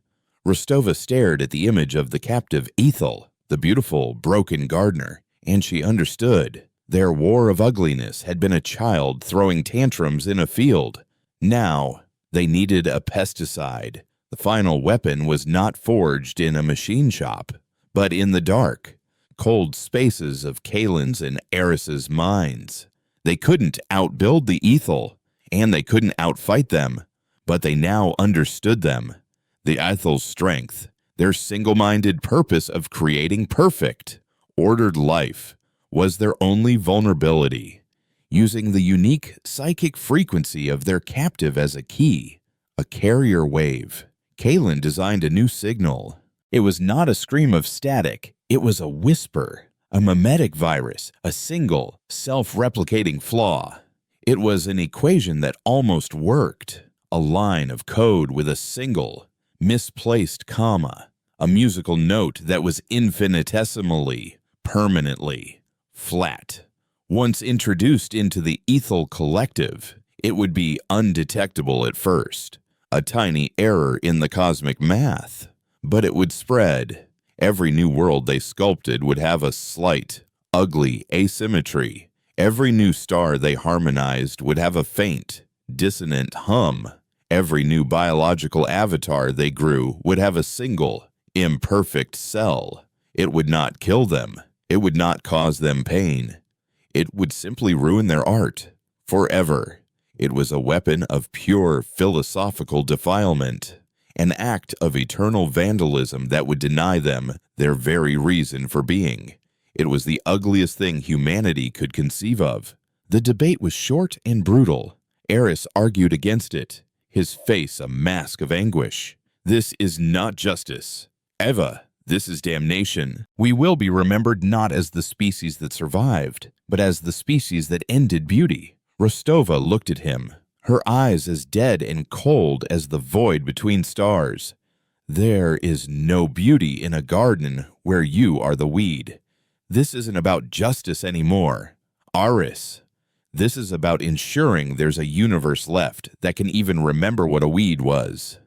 Rostova stared at the image of the captive Ethel, the beautiful, broken gardener, and she understood. Their war of ugliness had been a child throwing tantrums in a field. Now, they needed a pesticide. The final weapon was not forged in a machine shop, but in the dark, cold spaces of Kalen's and Eris's minds. They couldn't outbuild the Ethel, and they couldn't outfight them, but they now understood them. The Ethel's strength, their single-minded purpose of creating perfect, ordered life, was their only vulnerability. Using the unique psychic frequency of their captive as a key, a carrier wave, Kalen designed a new signal. It was not a scream of static, it was a whisper, a mimetic virus, a single, self-replicating flaw. It was an equation that almost worked, a line of code with a single, misplaced comma, a musical note that was infinitesimally, permanently, flat. Once introduced into the Ethel collective, it would be undetectable at first, a tiny error in the cosmic math, but it would spread. Every new world they sculpted would have a slight, ugly asymmetry. Every new star they harmonized would have a faint, dissonant hum. Every new biological avatar they grew would have a single, imperfect cell. It would not kill them. It would not cause them pain. It would simply ruin their art, forever. It was a weapon of pure philosophical defilement, an act of eternal vandalism that would deny them their very reason for being. It was the ugliest thing humanity could conceive of. The debate was short and brutal. Eris argued against it, his face a mask of anguish. This is not justice. Eva, this is damnation. We will be remembered not as the species that survived, but as the species that ended beauty. Rostova looked at him, her eyes as dead and cold as the void between stars. There is no beauty in a garden where you are the weed. This isn't about justice anymore. Aris. This is about ensuring there's a universe left that can even remember what a weed was.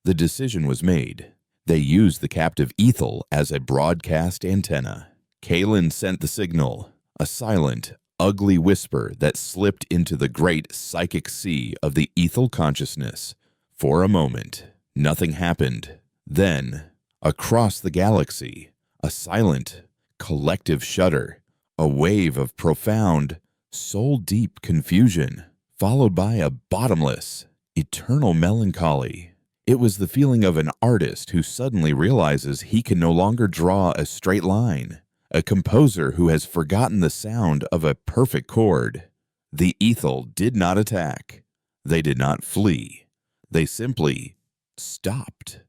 The decision was made. They used the captive Ethel as a broadcast antenna. Kalen sent the signal, a silent, ugly whisper that slipped into the great psychic sea of the Ethel consciousness. For a moment, nothing happened. Then, across the galaxy, a silent, collective shudder, a wave of profound, soul-deep confusion, followed by a bottomless, eternal melancholy. It was the feeling of an artist who suddenly realizes he can no longer draw a straight line, a composer who has forgotten the sound of a perfect chord. The Ethel did not attack. They did not flee. They simply stopped.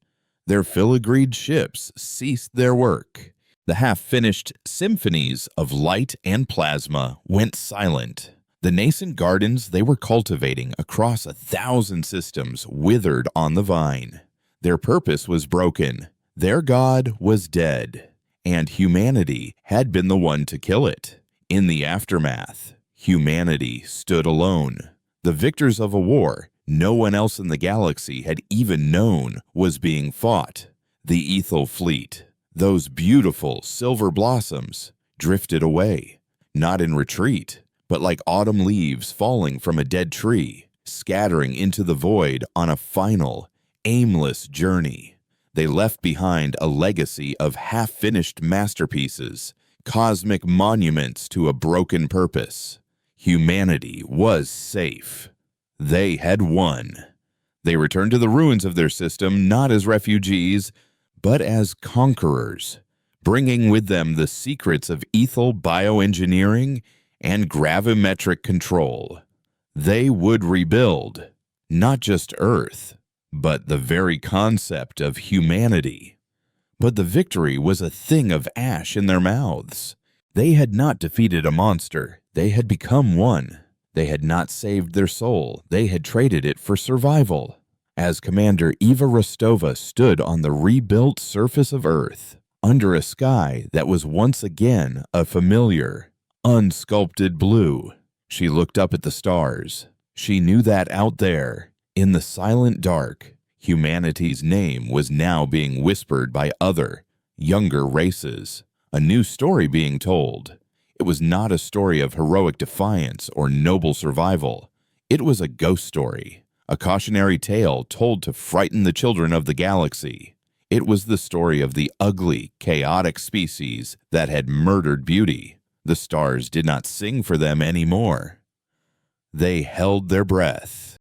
Their filigreed ships ceased their work. The half-finished symphonies of light and plasma went silent. The nascent gardens they were cultivating across 1,000 systems withered on the vine. Their purpose was broken. Their god was dead, and humanity had been the one to kill it. In the aftermath, humanity stood alone. The victors of a war no one else in the galaxy had even known was being fought. The Ethel fleet, those beautiful silver blossoms, drifted away, not in retreat, but like autumn leaves falling from a dead tree, scattering into the void on a final, aimless journey. They left behind a legacy of half-finished masterpieces, cosmic monuments to a broken purpose. Humanity was safe. They had won. They returned to the ruins of their system not as refugees, but as conquerors, bringing with them the secrets of Ethel bioengineering and gravimetric control. They would rebuild not just Earth, but the very concept of humanity. But the victory was a thing of ash in their mouths. They had not defeated a monster. They had become one. They had not saved their soul. They had traded it for survival. As Commander Eva Rostova stood on the rebuilt surface of Earth, under a sky that was once again a familiar, unsculpted blue, she looked up at the stars. She knew that out there, in the silent dark, humanity's name was now being whispered by other, younger races. A new story being told. It was not a story of heroic defiance or noble survival. It was a ghost story. A cautionary tale told to frighten the children of the galaxy. It was the story of the ugly, chaotic species that had murdered beauty. The stars did not sing for them anymore. They held their breath.